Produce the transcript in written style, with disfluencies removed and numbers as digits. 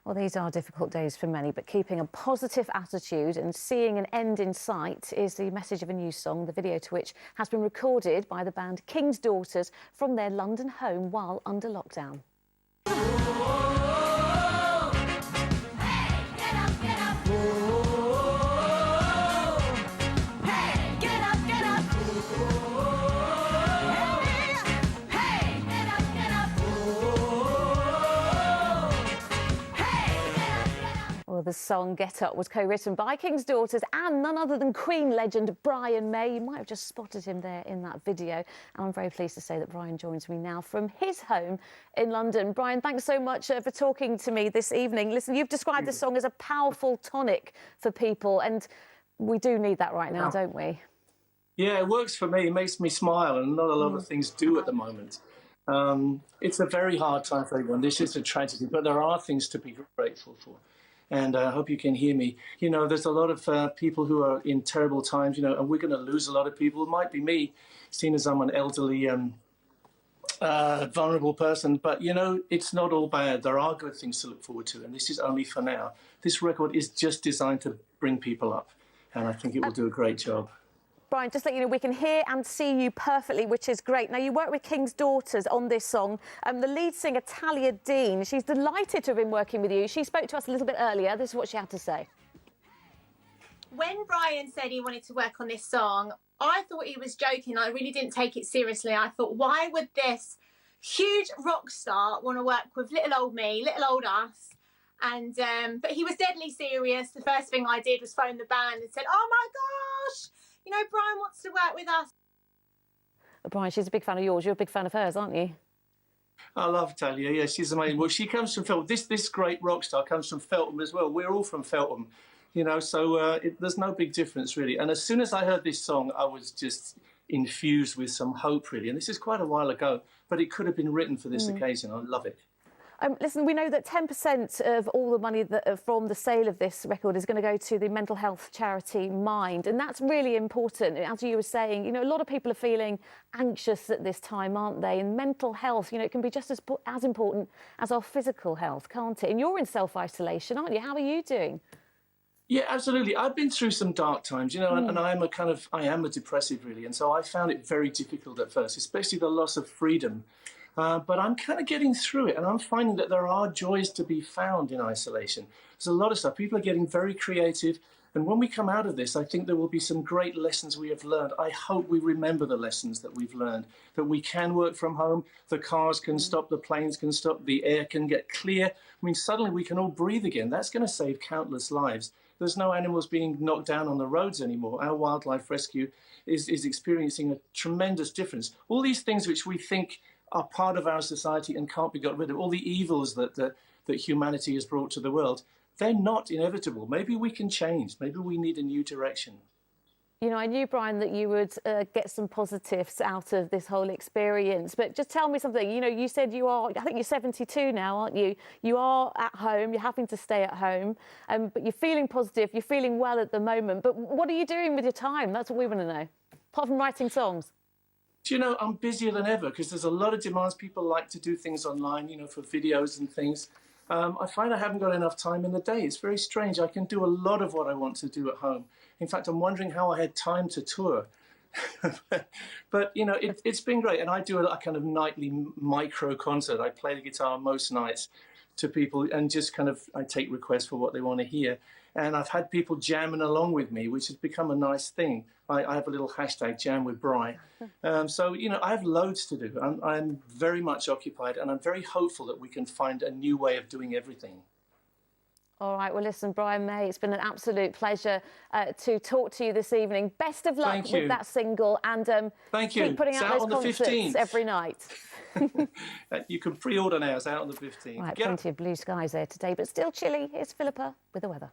Well, these are difficult days for many, but keeping a positive attitude and seeing an end in sight is the message of a new song, the video to which has been recorded by the band King's Daughters from their London home while under lockdown. Well, the song Get Up was co-written by King's Daughters and none other than Queen legend Brian May. You might have just spotted him there in that video. And I'm very pleased to say that Brian joins me now from his home in London. Brian, thanks so much for talking to me this evening. Listen, you've described this song as a powerful tonic for people, and we do need that right now, don't we? Yeah, it works for me. It makes me smile, and not a lot of things do at the moment. It's a very hard time for everyone. This is a tragedy, but there are things to be grateful for. And I hope you can hear me. You know, there's a lot of people who are in terrible times, you know, and we're going to lose a lot of people. It might be me, seeing as I'm an elderly, vulnerable person. But, you know, it's not all bad. There are good things to look forward to, and this is only for now. This record is just designed to bring people up, and I think it will do a great job. Brian, just let you know, we can hear and see you perfectly, which is great. Now, you work with King's Daughters on this song. The lead singer, Talia Dean, she's delighted to have been working with you. She spoke to us a little bit earlier. This is what she had to say. When Brian said he wanted to work on this song, I thought he was joking. I really didn't take it seriously. I thought, why would this huge rock star want to work with little old me, little old us? And but he was deadly serious. The first thing I did was phone the band and said, oh my gosh, you know, Brian wants to work with us. Brian, she's a big fan of yours. You're a big fan of hers, aren't you? I love Talia. Yeah, she's amazing. Well, she comes from Feltham. This great rock star comes from Feltham as well. We're all from Feltham, you know, so there's no big difference, really. And as soon as I heard this song, I was just infused with some hope, really. And this is quite a while ago, but it could have been written for this occasion. I love it. Listen, we know that 10% of all the money from the sale of this record is going to go to the mental health charity Mind, and that's really important. As you were saying, you know, a lot of people are feeling anxious at this time, aren't they? And mental health, you know, it can be just as important as our physical health, can't it? And you're in self-isolation, aren't you? How are you doing? Yeah, absolutely. I've been through some dark times, you know, and I am a depressive, really, and so I found it very difficult at first, especially the loss of freedom. But I'm kind of getting through it, and I'm finding that there are joys to be found in isolation. There's a lot of stuff. People are getting very creative, and when we come out of this, I think there will be some great lessons we have learned. I hope we remember the lessons that we've learned, that we can work from home, the cars can stop, the planes can stop, the air can get clear. I mean, suddenly we can all breathe again. That's going to save countless lives. There's no animals being knocked down on the roads anymore. Our wildlife rescue is experiencing a tremendous difference. All these things which we think are part of our society and can't be got rid of, all the evils that humanity has brought to the world, they're not inevitable. Maybe we can change. Maybe we need a new direction. You know, I knew, Brian, that you would get some positives out of this whole experience. But just tell me something. You know, you said you are, I think you're 72 now, aren't you? You are at home. You're having to stay at home. But you're feeling positive. You're feeling well at the moment. But what are you doing with your time? That's what we want to know. Apart from writing songs. Do you know, I'm busier than ever because there's a lot of demands. People like to do things online, you know, for videos and things. I find I haven't got enough time in the day. It's very strange. I can do a lot of what I want to do at home. In fact, I'm wondering how I had time to tour. But, you know, it's been great. And I do a kind of nightly micro concert. I play the guitar most nights to people and just kind of, I take requests for what they want to hear. And I've had people jamming along with me, which has become a nice thing. I have a little hashtag, Jam with Bri. So, you know, I have loads to do. I'm very much occupied, and I'm very hopeful that we can find a new way of doing everything. All right, well, listen, Brian May, it's been an absolute pleasure to talk to you this evening. Best of luck with that single, and Thank you. Keep putting out those concerts 15th. every night. You can pre-order now. It's out on the 15th. Right, plenty of blue skies there today, but still chilly. Here's Philippa with the weather.